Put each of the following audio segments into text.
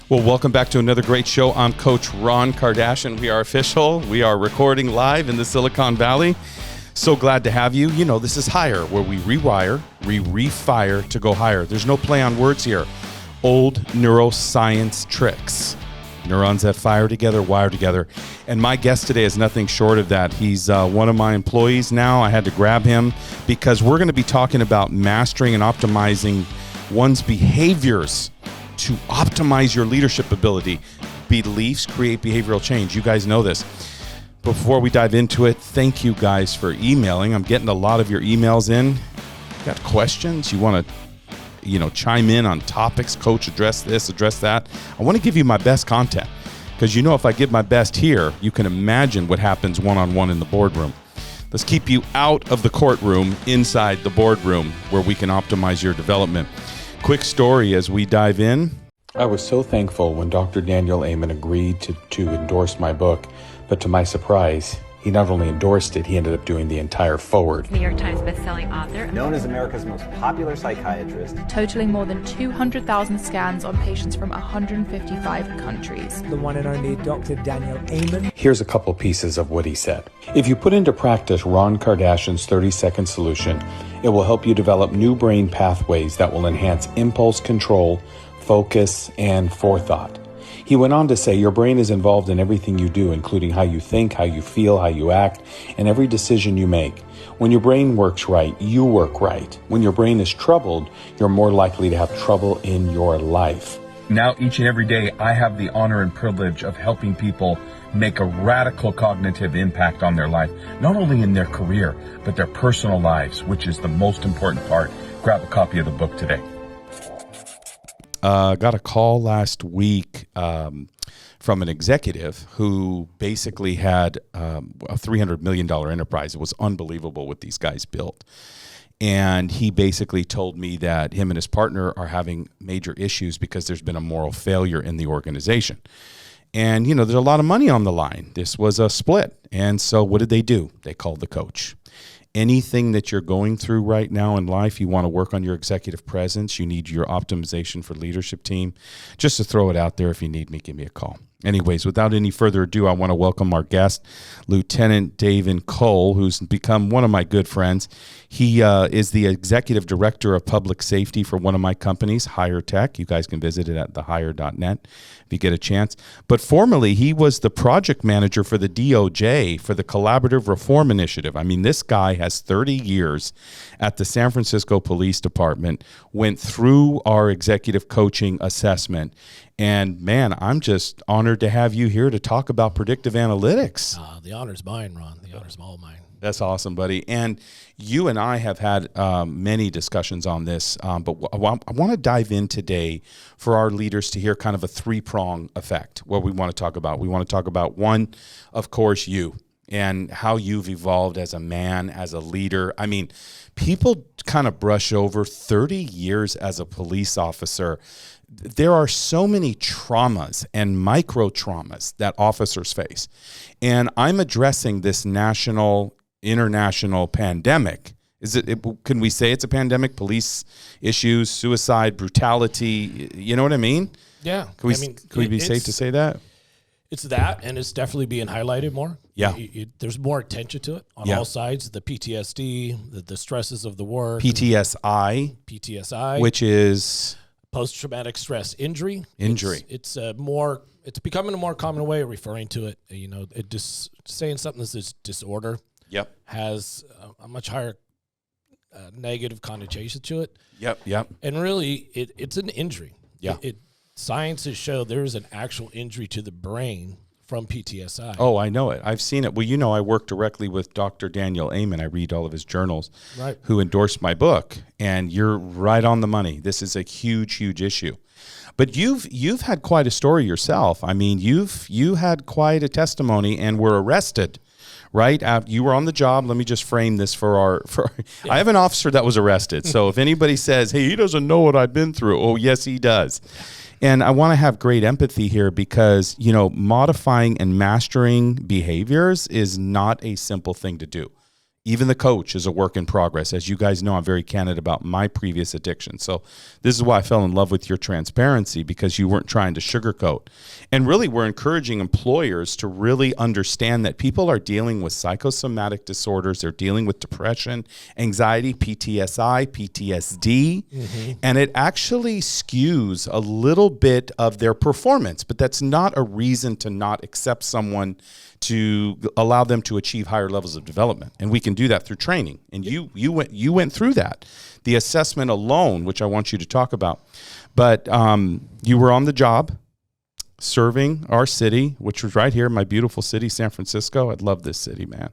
Well, welcome back to another great show. I'm Coach Ron Kardashian. We are official. We are recording live in the Silicon Valley. So glad to have you. You know, this is Hire, where we rewire, we refire to go higher. There's no play on words here. Old neuroscience tricks. Neurons that fire together, wire together. And my guest today is nothing short of that. He's one of my employees now. I had to grab him because we're going to be talking about mastering and optimizing one's behaviors to optimize your leadership ability. Beliefs create behavioral change. You guys know this. Before we dive into it, thank you guys for emailing. I'm getting a lot of your emails in. Got questions? You want to, chime in on topics? Coach, address this, address that. I want to give you my best content because if I give my best here, you can imagine what happens one-on-one in the boardroom. Let's keep you out of the courtroom, inside the boardroom, where we can optimize your development. Quick story as we dive in. I was so thankful when Dr. Daniel Amen agreed to endorse my book, but to my surprise, he not only endorsed it, he ended up doing the entire forward. New York Times bestselling author. Known as America's most popular psychiatrist. Totaling more than 200,000 scans on patients from 155 countries. The one and only Dr. Daniel Amen. Here's a couple pieces of what he said. If you put into practice Ron Kardashian's 30-second solution, it will help you develop new brain pathways that will enhance impulse control, focus, and forethought. He went on to say your brain is involved in everything you do, including how you think, how you feel, how you act, and every decision you make. When your brain works right, you work right. When your brain is troubled, you're more likely to have trouble in your life. Now, each and every day, I have the honor and privilege of helping people make a radical cognitive impact on their life, not only in their career, but their personal lives, which is the most important part. Grab a copy of the book today. Got a call last week from an executive who basically had a $300 million enterprise. It was unbelievable what these guys built. And he basically told me that him and his partner are having major issues because there's been a moral failure in the organization. And, there's a lot of money on the line. This was a split. And so what did they do? They called the coach. Anything that you're going through right now in life, you want to work on your executive presence, you need your optimization for leadership team, just to throw it out there. If you need me, give me a call. Anyways, without any further ado, I want to welcome our guest, Lieutenant David Cole, who's become one of my good friends. He is the Executive Director of Public Safety for one of my companies, Hire Tech. You guys can visit it at thehire.net if you get a chance. But formerly, he was the project manager for the DOJ for the Collaborative Reform Initiative. I mean, this guy has 30 years at the San Francisco Police Department, went through our executive coaching assessment. And man, I'm just honored to have you here to talk about predictive analytics. The honor's mine, Ron. The honor's all mine. That's awesome, buddy. And you and I have had many discussions on this, but I want to dive in today for our leaders to hear kind of a three-prong effect, what we want to talk about. We want to talk about one, of course, you and how you've evolved as a man, as a leader. I mean, people kind of brush over 30 years as a police officer. There are so many traumas and micro traumas that officers face. And I'm addressing this international pandemic. Can we say it's a pandemic? Police issues, suicide, brutality, you know what I mean? Yeah. Can we be safe to say that? It's that, and it's definitely being highlighted more. Yeah. There's more attention to it on all sides. The PTSD, the stresses of the work. PTSI. Which is? Post-traumatic stress injury. It's becoming a more common way of referring to it. Saying something that's disorder. Yep. Has a much higher negative connotation to it. Yep. And really, it's an injury. Yeah. Science has showed there is an actual injury to the brain from PTSI. Oh, I know it. I've seen it. Well, I work directly with Dr. Daniel Amen. I read all of his journals, right, who endorsed my book. And you're right on the money. This is a huge, huge issue. But you've had quite a story yourself. I mean, you had quite a testimony and were arrested, right? You were on the job. Let me just frame this for yeah. I have an officer that was arrested. So if anybody says, hey, he doesn't know what I've been through. Oh, yes, he does. And I want to have great empathy here because, modifying and mastering behaviors is not a simple thing to do. Even the coach is a work in progress. As you guys know, I'm very candid about my previous addiction. So this is why I fell in love with your transparency, because you weren't trying to sugarcoat. And really, we're encouraging employers to really understand that people are dealing with psychosomatic disorders. They're dealing with depression, anxiety, PTSD, and it actually skews a little bit of their performance. But that's not a reason to not accept someone, to allow them to achieve higher levels of development. And we can do that through training. And you went through that. The assessment alone, which I want you to talk about. But you were on the job serving our city, which was right here, my beautiful city, San Francisco. I love this city, man.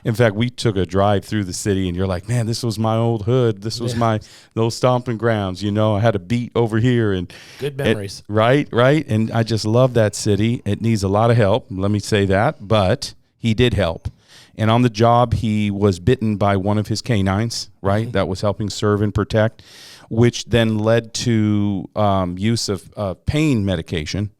In fact, we took a drive through the city, and you're like, man, this was my old hood. This was my those stomping grounds. You know, I had a beat over here. And good memories. Right. And I just love that city. It needs a lot of help. Let me say that. But he did help. And on the job, he was bitten by one of his canines, right? That was helping serve and protect, which then led to use of pain medication.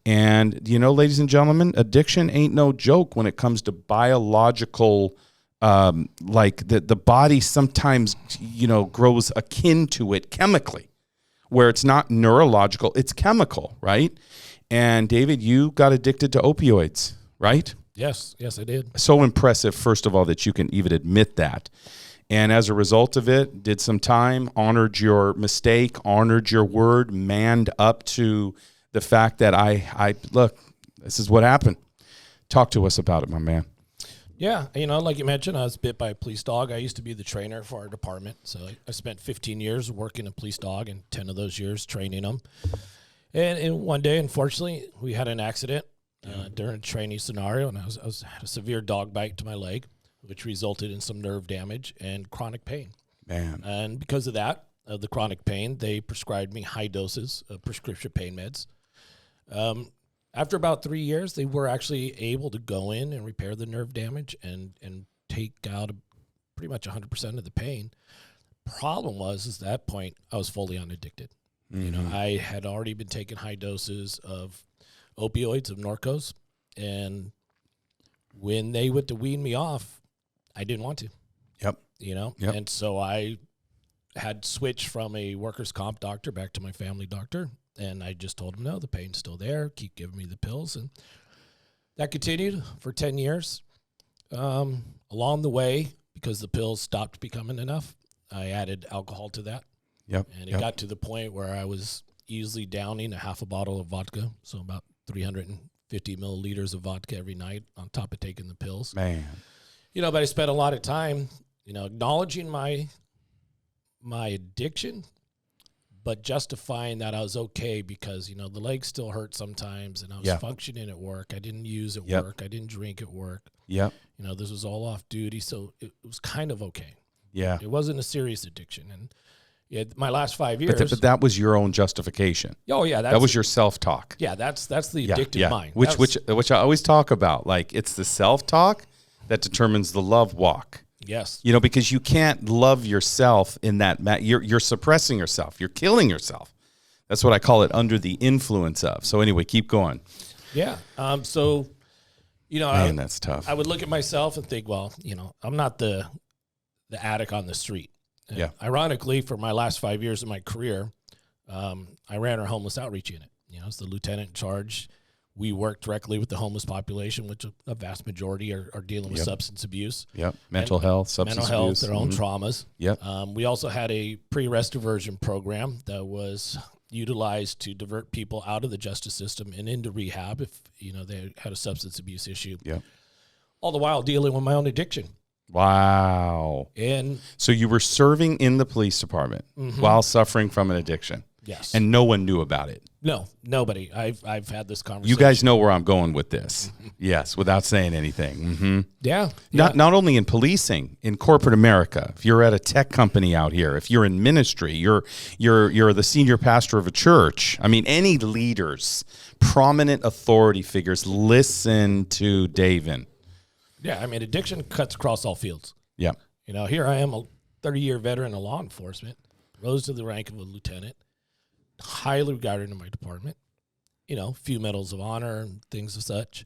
And, you know, ladies and gentlemen, addiction ain't no joke when it comes to biological, like the body sometimes, you know, grows akin to it chemically, where it's not neurological, it's chemical, right? And David, you got addicted to opioids, right? Yes, I did. So impressive, first of all, that you can even admit that. And as a result of it, did some time, honored your mistake, honored your word, manned up to the fact that I look, this is what happened. Talk to us about it, my man. Yeah, you know, like you mentioned, I was bit by a police dog. I used to be the trainer for our department. So I spent 15 years working a police dog and 10 of those years training them. And one day, unfortunately, we had an accident during a training scenario, and I had a severe dog bite to my leg, which resulted in some nerve damage and chronic pain. Man. And because of that, the chronic pain, they prescribed me high doses of prescription pain meds. After about 3 years, they were actually able to go in and repair the nerve damage and take out pretty much 100% of the pain. Problem was, at that point, I was fully unaddicted. You know, I had already been taking high doses of opioids, of Norcos, and when they went to wean me off, I didn't want to. Yep. You know, Yep. and so I had switched from a workers' comp doctor back to my family doctor. And I just told him, no, the pain's still there. Keep giving me the pills. And that continued for 10 years. Along the way, because the pills stopped becoming enough, I added alcohol to that. Yep. And it got to the point where I was easily downing a half a bottle of vodka. So about 350 milliliters of vodka every night on top of taking the pills. Man. You know, but I spent a lot of time, you know, acknowledging my addiction, but justifying that I was okay because, you know, the legs still hurt sometimes and I was functioning at work. I didn't use at work. I didn't drink at work. Yep. You know, this was all off duty. So it was kind of okay. Yeah. It wasn't a serious addiction. And my last 5 years. But that was your own justification. Oh, yeah. That was your self-talk. Yeah, that's the addictive mind. Which I always talk about. Like, it's the self-talk that determines the love walk. Yes. You know, because you can't love yourself in that you're suppressing yourself. You're killing yourself. That's what I call it, under the influence of. So anyway, keep going. Yeah. So, you know, man, that's tough. I would look at myself and think, well, you know, I'm not the addict on the street. And yeah. Ironically, for my last 5 years of my career, I ran our homeless outreach unit. You know, as the lieutenant in charge, we work directly with the homeless population, which a vast majority are dealing with substance abuse. Yep. Mental health, substance abuse. Their own traumas. Yep. We also had a pre-arrest diversion program that was utilized to divert people out of the justice system and into rehab if, you know, they had a substance abuse issue. Yep. All the while dealing with my own addiction. Wow. And so you were serving in the police department while suffering from an addiction. Yes. And no one knew about it. No, nobody. I've had this conversation. You guys know where I'm going with this. Yes, without saying anything. Yeah. Not only in policing, in corporate America. If you're at a tech company out here, if you're in ministry, you're the senior pastor of a church. I mean, any leaders, prominent authority figures, listen to David. Yeah, I mean, addiction cuts across all fields. Yeah. You know, here I am, a 30-year veteran of law enforcement, rose to the rank of a lieutenant, highly regarded in my department, you know, few medals of honor and things of such,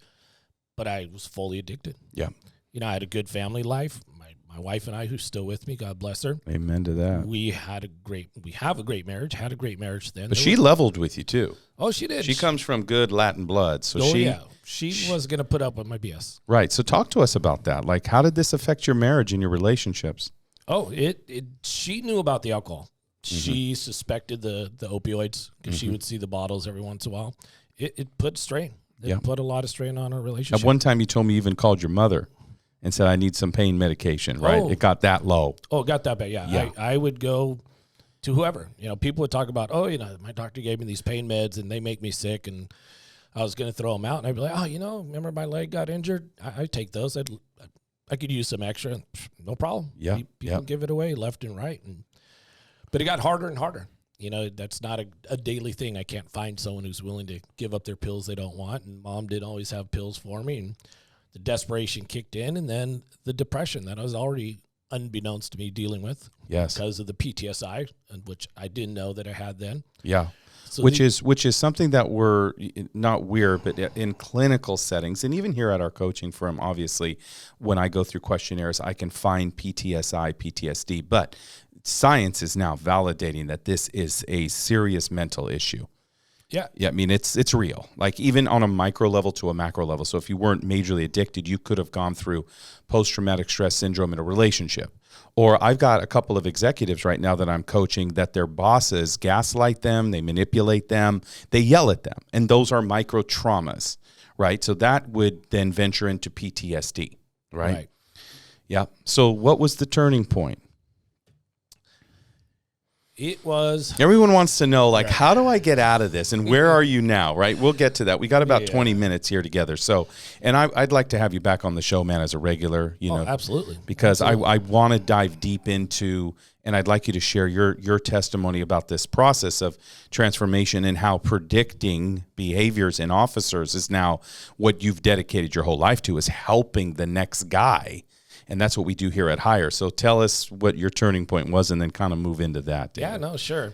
but I was fully addicted. Yeah. You know, I had a good family life. my wife and I, who's still with me, God bless her. Amen to that. We have a great marriage. Had a great marriage then. But she leveled with you too. Oh, she did. She comes from good Latin blood, so she was going to put up with my BS. Right. So talk to us about that. Like, how did this affect your marriage and your relationships? Oh, she knew about the alcohol. She suspected the opioids because she would see the bottles every once in a while. It put strain. It put a lot of strain on our relationship. At one time, you told me you even called your mother and said, I need some pain medication, right? It got that low. Oh, it got that bad, yeah. I would go to whoever. People would talk about, my doctor gave me these pain meds and they make me sick, and I was going to throw them out. And I'd be like, remember my leg got injured? I take those. I could use some extra. No problem. Yeah. People give it away left and right. But it got harder and harder. That's not a daily thing. I can't find someone who's willing to give up their pills they don't want. And Mom didn't always have pills for me. And the desperation kicked in, and then the depression that I was already, unbeknownst to me, dealing with. Yes. Because of the PTSI, which I didn't know that I had then. Yeah. So which is something that but in clinical settings, and even here at our coaching firm, obviously, when I go through questionnaires, I can find PTSI, PTSD, but science is now validating that this is a serious mental issue. Yeah. Yeah. I mean, it's real, like even on a micro level to a macro level. So if you weren't majorly addicted, you could have gone through post-traumatic stress syndrome in a relationship. Or I've got a couple of executives right now that I'm coaching that their bosses gaslight them, they manipulate them, they yell at them. And those are micro traumas, right? So that would then venture into PTSD, right? Yeah. So what was the turning point? It was. Everyone wants to know, like, how do I get out of this? And where are you now, right? We'll get to that. We got about 20 minutes here together. So, and I'd like to have you back on the show, man, as a regular, absolutely. Because I want to dive deep into, and I'd like you to share your testimony about this process of transformation and how predicting behaviors in officers is now what you've dedicated your whole life to, is helping the next guy. And that's what we do here at Hire. So tell us what your turning point was, and then kind of move into that, David. Yeah, no, sure.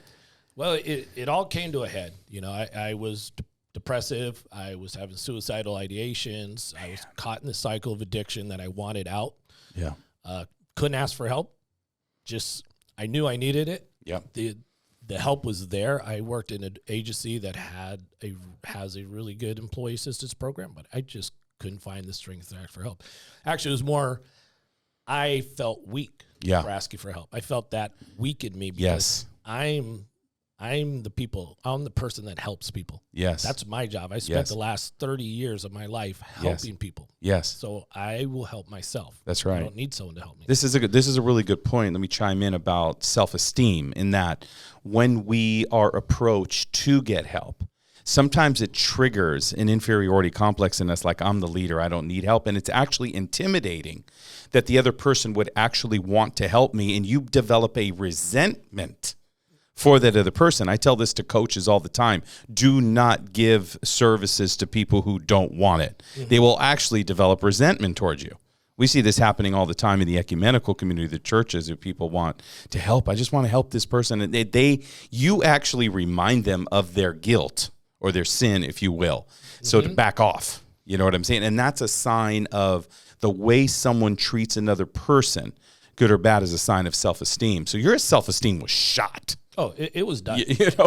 Well, it all came to a head. I was depressive. I was having suicidal ideations. I was caught in the cycle of addiction that I wanted out. Yeah. Couldn't ask for help. I knew I needed it. Yeah. The help was there. I worked in an agency that has a really good employee assistance program, but I just couldn't find the strength to ask for help. Actually, it was more, I felt weak for asking for help. I felt that weakened me because I'm the person that helps people. Yes. That's my job. I spent the last 30 years of my life helping people. Yes. So I will help myself. That's right. I don't need someone to help me. This is a really good point. Let me chime in about self-esteem, in that when we are approached to get help, sometimes it triggers an inferiority complex in us, like, I'm the leader, I don't need help. And it's actually intimidating that the other person would actually want to help me, and you develop a resentment for that other person. I tell this to coaches all the time. Do not give services to people who don't want it. Mm-hmm. They will actually develop resentment towards you. We see this happening all the time in the ecumenical community, the churches, if people want to help. I just want to help this person. And you actually remind them of their guilt or their sin, if you will. So to back off, you know what I'm saying? And that's a sign of the way someone treats another person, good or bad, is a sign of self-esteem. So your self-esteem was shot. Oh, it was done.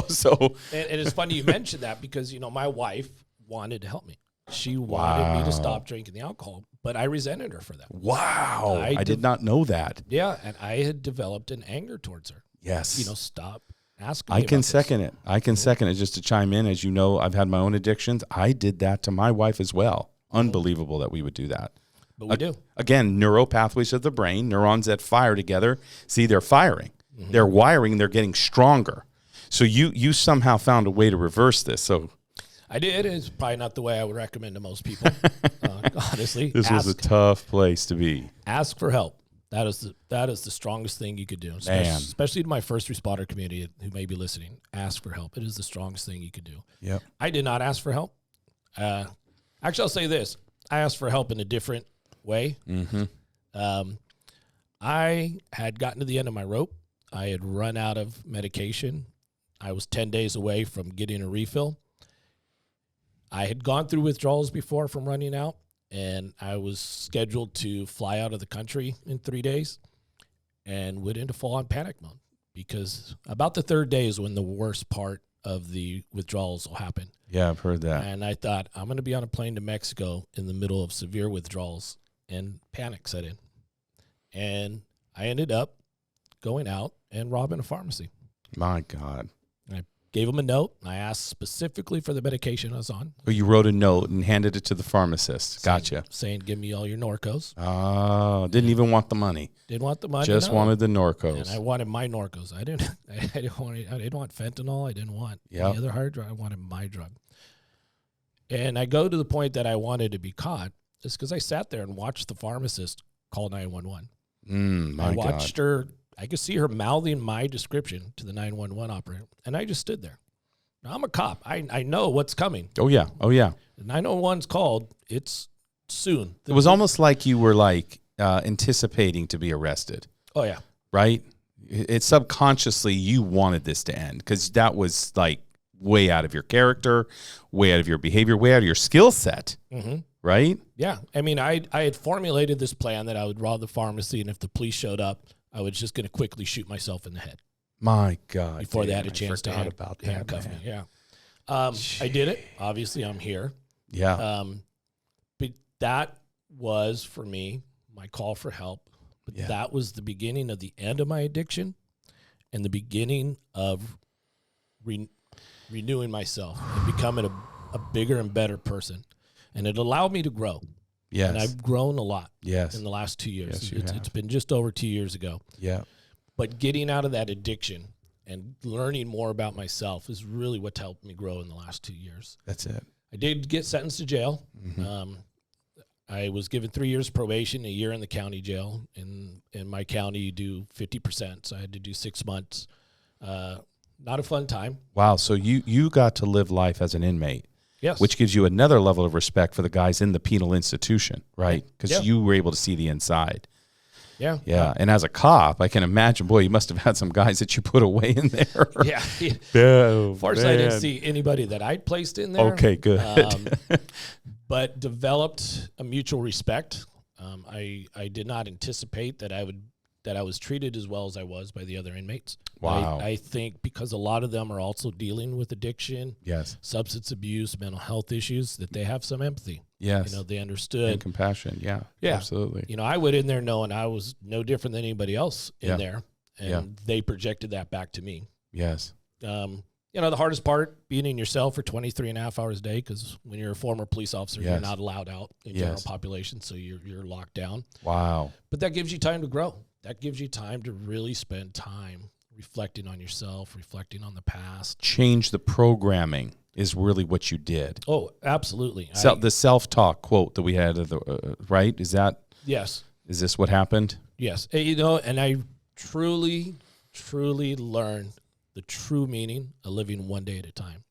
So. And it's funny you mentioned that because, my wife wanted to help me. She wanted me to stop drinking the alcohol, but I resented her for that. Wow. I did not know that. Yeah, and I had developed an anger towards her. Yes. Stop asking me. I can second it. I can second it. Just to chime in, as you know, I've had my own addictions. I did that to my wife as well. Unbelievable that we would do that. But we do. Again, neural pathways of the brain, neurons that fire together. See, they're firing. Mm-hmm. They're wiring. They're getting stronger. So you somehow found a way to reverse this. So I did. It's probably not the way I would recommend to most people. Honestly, this was a tough place to be. Ask for help. That is the strongest thing you could do, especially to my first responder community who may be listening. Ask for help. It is the strongest thing you could do. Yep. I did not ask for help. Actually, I'll say this. I asked for help in a different way. Mm-hmm. I had gotten to the end of my rope. I had run out of medication. I was 10 days away from getting a refill. I had gone through withdrawals before from running out. and I was scheduled to fly out of the country in 3 days, and went into full-on panic mode, because about the third day is when the worst part of the withdrawals will happen. Yeah, I've heard that. And I thought, I'm going to be on a plane to Mexico in the middle of severe withdrawals, and panic set in. And I ended up going out and robbing a pharmacy. My God. I gave them a note. I asked specifically for the medication I was on. Oh, you wrote a note and handed it to the pharmacist. Gotcha. Saying, give me all your Norcos. Oh, didn't even want the money. Didn't want the money. Just no. wanted the Norcos. And I wanted my Norcos. I didn't want fentanyl. I didn't want any other hard drug. I wanted my drug. And I go to the point that I wanted to be caught is because I sat there and watched the pharmacist call 911. I watched her. I could see her mouthing my description to the 911 operator, and I just stood there. Now, I'm a cop. I know what's coming. Oh, yeah. Oh, yeah. The 911's called. It's soon. It was almost like you were like anticipating to be arrested. Oh, yeah. Right? It's subconsciously you wanted this to end because that was like way out of your character, way out of your behavior, way out of your skill set. Mm-hmm. Right? Yeah. I mean, I had formulated this plan that I would rob the pharmacy, and if the police showed up, I was just going to quickly shoot myself in the head. My God. Before they had a chance to handcuff me. Yeah. I did it. Obviously, I'm here. Yeah. But that was, for me, my call for help. But that was the beginning of the end of my addiction and the beginning of renewing myself and becoming a bigger and better person. And it allowed me to grow. Yes. And I've grown a lot in the last 2 years. Yes, It's been just over 2 years ago. Yeah. But getting out of that addiction and learning more about myself is really what's helped me grow in the last 2 years. That's it. I did get sentenced to jail. Mm-hmm. I was given 3 years probation, a year in the county jail. In my county, you do 50%, so I had to do 6 months. Not a fun time. Wow. So you got to live life as an inmate. Yes. Which gives you another level of respect for the guys in the penal institution, right? Because you were able to see the inside. Yeah. Yeah. And as a cop, I can imagine, boy, you must have had some guys that you put away in there. Yeah. Oh, fortunately, I didn't see anybody that I'd placed in there. Okay, good. But developed a mutual respect. I did not anticipate that I was treated as well as I was by the other inmates. Wow. I think because a lot of them are also dealing with addiction, substance abuse, mental health issues, that they have some empathy. Yes. They understood. And compassion. Yeah. Absolutely. I went in there knowing I was no different than anybody else in there, and they projected that back to me. Yes. The hardest part, being in your cell for 23 and a half hours a day, because when you're a former police officer, you're not allowed out in general population, so you're locked down. Wow. But that gives you time to grow. That gives you time to really spend time reflecting on yourself, reflecting on the past. Change the programming is really what you did. Oh, absolutely. The self-talk quote that we had, right? Is that? Yes. Is this what happened? Yes. And I truly, truly learned the true meaning of living one day at a time.